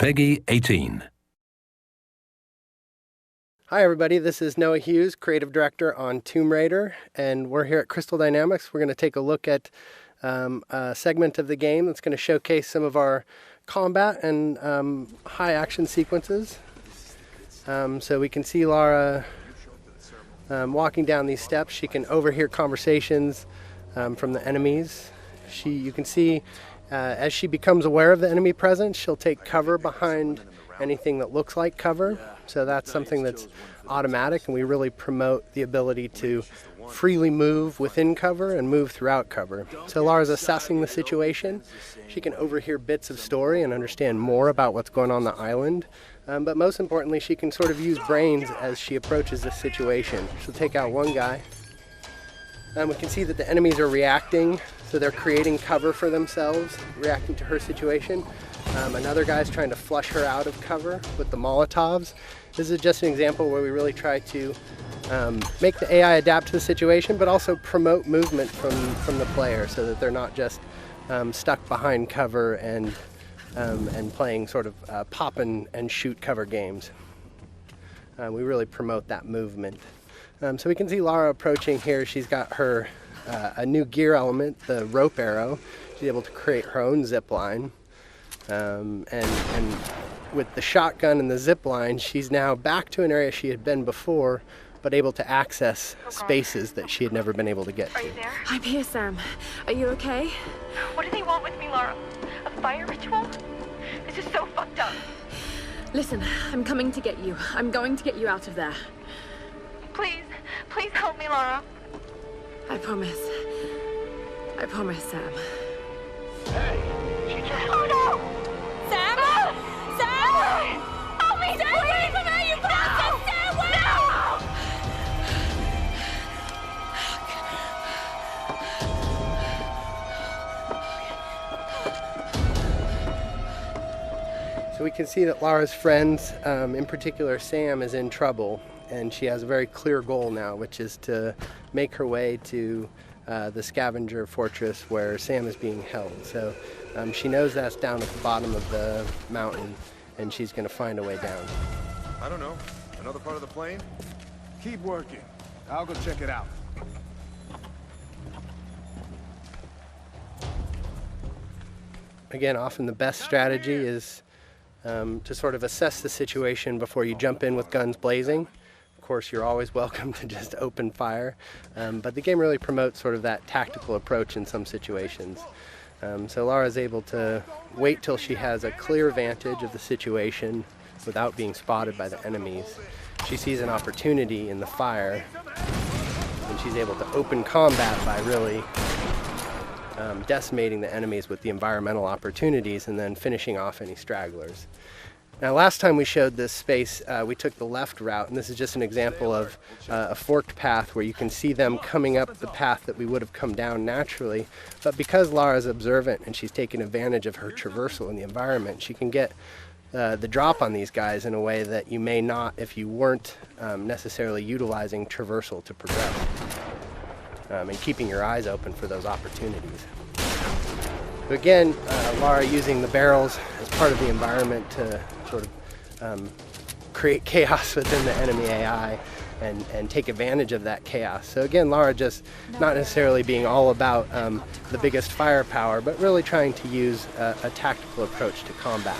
Peggy 18. Hi everybody, this is Noah Hughes, Creative Director on Tomb Raider, and we're here at Crystal Dynamics. We're going to take a look at a segment of the game that's going to showcase some of our combat and high action sequences. So we can see Lara walking down these steps. She can overhear conversations from the enemies. You can see as she becomes aware of the enemy presence, she'll take cover behind anything that looks like cover. So that's something that's automatic, and we really promote the ability to freely move within cover and move throughout cover. So Lara's assessing the situation. She can overhear bits of story and understand more about what's going on the island. But most importantly, she can sort of use brains as she approaches this situation. She'll take out one guy. We can see that the enemies are reacting, so they're creating cover for themselves, reacting to her situation. Another guy's trying to flush her out of cover with the Molotovs. This is just an example where we really try to make the AI adapt to the situation, but also promote movement from the player so that they're not just stuck behind cover and playing sort of pop and shoot cover games. We really promote that movement. So we can see Lara approaching here. She's got her a new gear element, the rope arrow. She's able to create her own zip line. And with the shotgun and the zip line, she's now back to an area she had been before, but able to access spaces that she had never been able to get to. Are you there? I'm here, Sam. Are you okay? What do they want with me, Lara? A fire ritual? This is so fucked up. Listen, I'm coming to get you. I'm going to get you out of there. Please, please help me, Lara. I promise. I promise, Sam. Hey, she just... Oh no! Sam! No! Sam! Help me, Stay please! away from her, you bastard! Stay away! So we can see that Lara's friends, in particular Sam, is in trouble, and she has a very clear goal now, which is to make her way to the scavenger fortress where Sam is being held. So she knows that's down at the bottom of the mountain, and she's going to find a way down. I don't know. Another part of the plane? Keep working. I'll go check it out. Again, often the best strategy is to sort of assess the situation before you jump in with guns blazing. Of course, you're always welcome to just open fire, but the game really promotes sort of that tactical approach in some situations. So Lara's able to wait till she has a clear vantage of the situation without being spotted by the enemies. She sees an opportunity in the fire, and she's able to open combat by really decimating the enemies with the environmental opportunities and then finishing off any stragglers. Now, last time we showed this space, we took the left route, and this is just an example of a forked path where you can see them coming up the path that we would have come down naturally. But because Lara's observant and she's taking advantage of her traversal in the environment, she can get the drop on these guys in a way that you may not if you weren't necessarily utilizing traversal to progress and keeping your eyes open for those opportunities. So again, Lara using the barrels as part of the environment to sort of create chaos within the enemy AI and take advantage of that chaos. So again, Lara just not necessarily being all about the biggest firepower, but really trying to use a tactical approach to combat.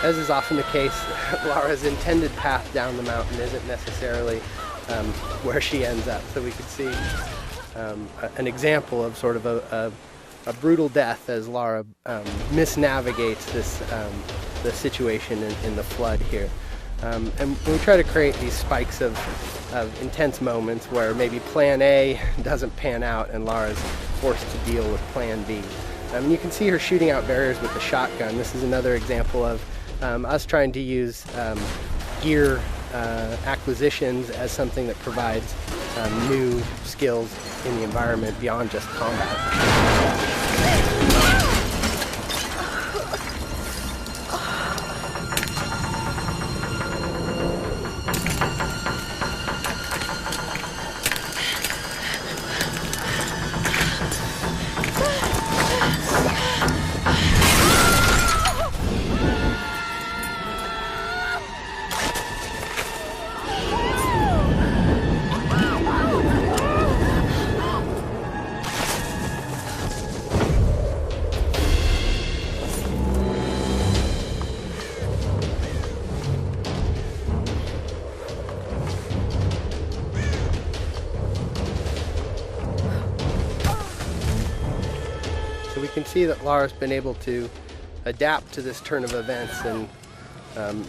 As is often the case, Lara's intended path down the mountain isn't necessarily where she ends up. So we could see an example of sort of a brutal death as Lara misnavigates the situation in the flood here. And we try to create these spikes of intense moments where maybe plan A doesn't pan out and Lara's forced to deal with plan B. You can see her shooting out barriers with the shotgun. This is another example of us trying to use gear acquisitions as something that provides new skills in the environment beyond just combat. can see that Lara's been able to adapt to this turn of events and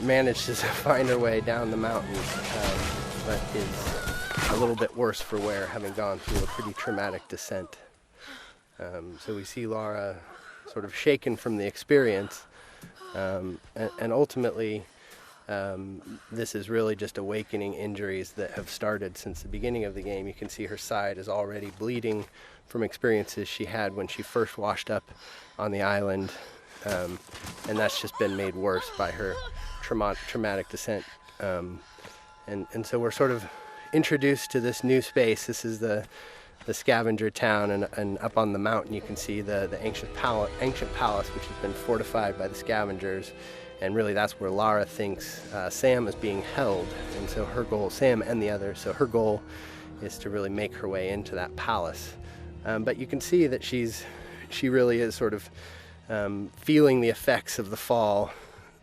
managed to find her way down the mountain, but is a little bit worse for wear, having gone through a pretty traumatic descent. So we see Lara sort of shaken from the experience, and ultimately this is really just awakening injuries that have started since the beginning of the game. You can see her side is already bleeding from experiences she had when she first washed up on the island, and that's just been made worse by her traumatic descent. And so we're sort of introduced to this new space. This is the scavenger town, and up on the mountain you can see the ancient palace, which has been fortified by the scavengers. And really that's where Lara thinks Sam is being held, and so her goal, Sam and the others, so her goal is to really make her way into that palace. But you can see that she really is sort of feeling the effects of the fall,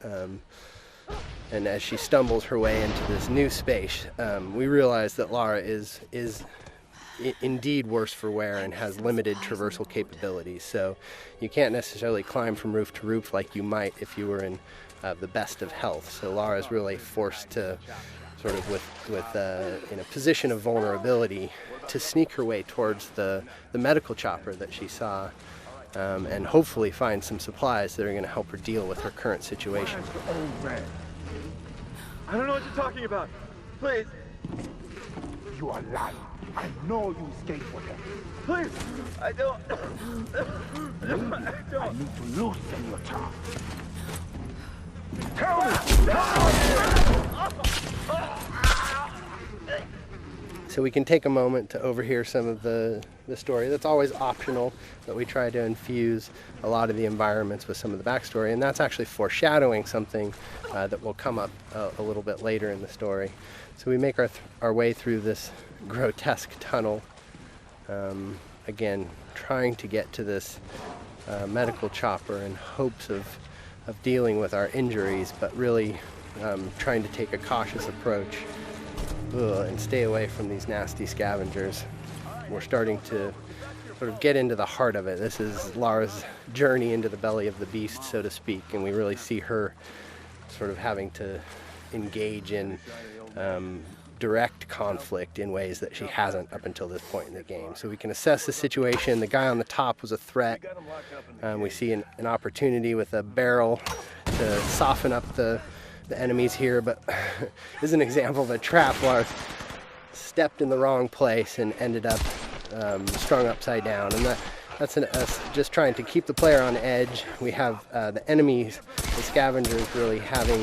and as she stumbles her way into this new space, we realize that Lara is indeed worse for wear and has limited traversal capabilities. So you can't necessarily climb from roof to roof like you might if you were in the best of health. So Lara is really forced to sort of in a position of vulnerability to sneak her way towards the medical chopper that she saw, and hopefully find some supplies that are going to help her deal with her current situation. I don't know what you're talking about. Please. You are lying. I know you escaped with him. Please. I don't. I need to loosen your tongue. Tell me! So we can take a moment to overhear some of the story. That's always optional, but we try to infuse a lot of the environments with some of the backstory, and that's actually foreshadowing something that will come up a little bit later in the story. So we make our way through this grotesque tunnel, again trying to get to this medical chopper in hopes of dealing with our injuries, but really trying to take a cautious approach and stay away from these nasty scavengers. We're starting to sort of get into the heart of it. This is Lara's journey into the belly of the beast, so to speak, and we really see her sort of having to engage in direct conflict in ways that she hasn't up until this point in the game. So we can assess the situation. The guy on the top was a threat. We see an opportunity with a barrel to soften up the enemies here, but this is an example of a trap. Lara stepped in the wrong place and ended up strung upside down, and that's us just trying to keep the player on edge. We have the enemies, the scavengers, really having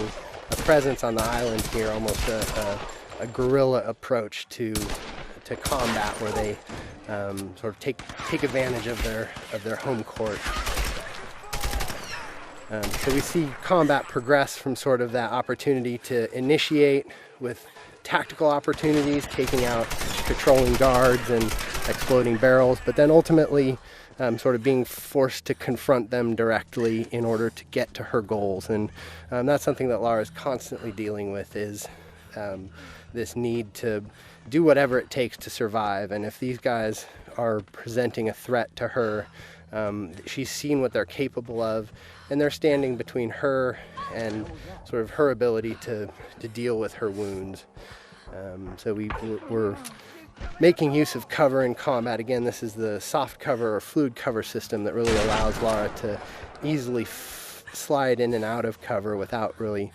a presence on the island here, almost a guerrilla approach to combat, where they sort of take advantage of their home court. So we see combat progress from sort of that opportunity to initiate with tactical opportunities, taking out patrolling guards and exploding barrels, but then ultimately sort of being forced to confront them directly in order to get to her goals. And that's something that Lara is constantly dealing with, is this need to do whatever it takes to survive. And if these guys are presenting a threat to her, she's seen what they're capable of, and they're standing between her and sort of her ability to deal with her wounds. So we're making use of cover in combat. Again, this is the soft cover or fluid cover system that really allows Lara to easily slide in and out of cover without really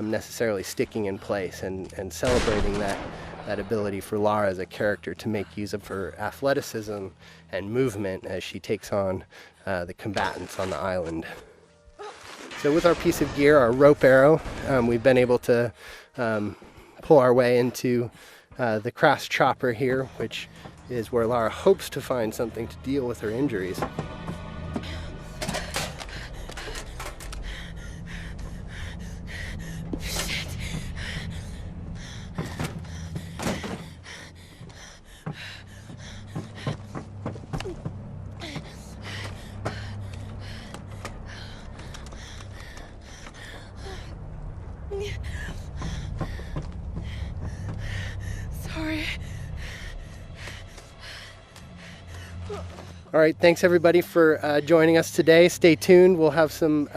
necessarily sticking in place, and celebrating that ability for Lara as a character to make use of her athleticism and movement as she takes on the combatants on the island. So with our piece of gear, our rope arrow, we've been able to pull our way into the crash chopper here, which is where Lara hopes to find something to deal with her injuries. Sorry. All right, thanks everybody for joining us today. Stay tuned. We'll have some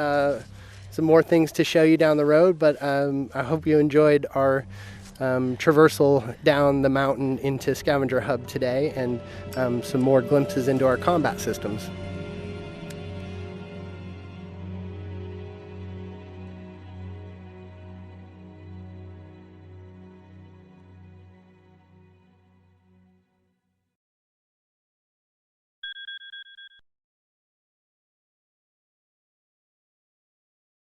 more things to show you down the road, but I hope you enjoyed our traversal down the mountain into Scavenger Hub today, and some more glimpses into our combat systems.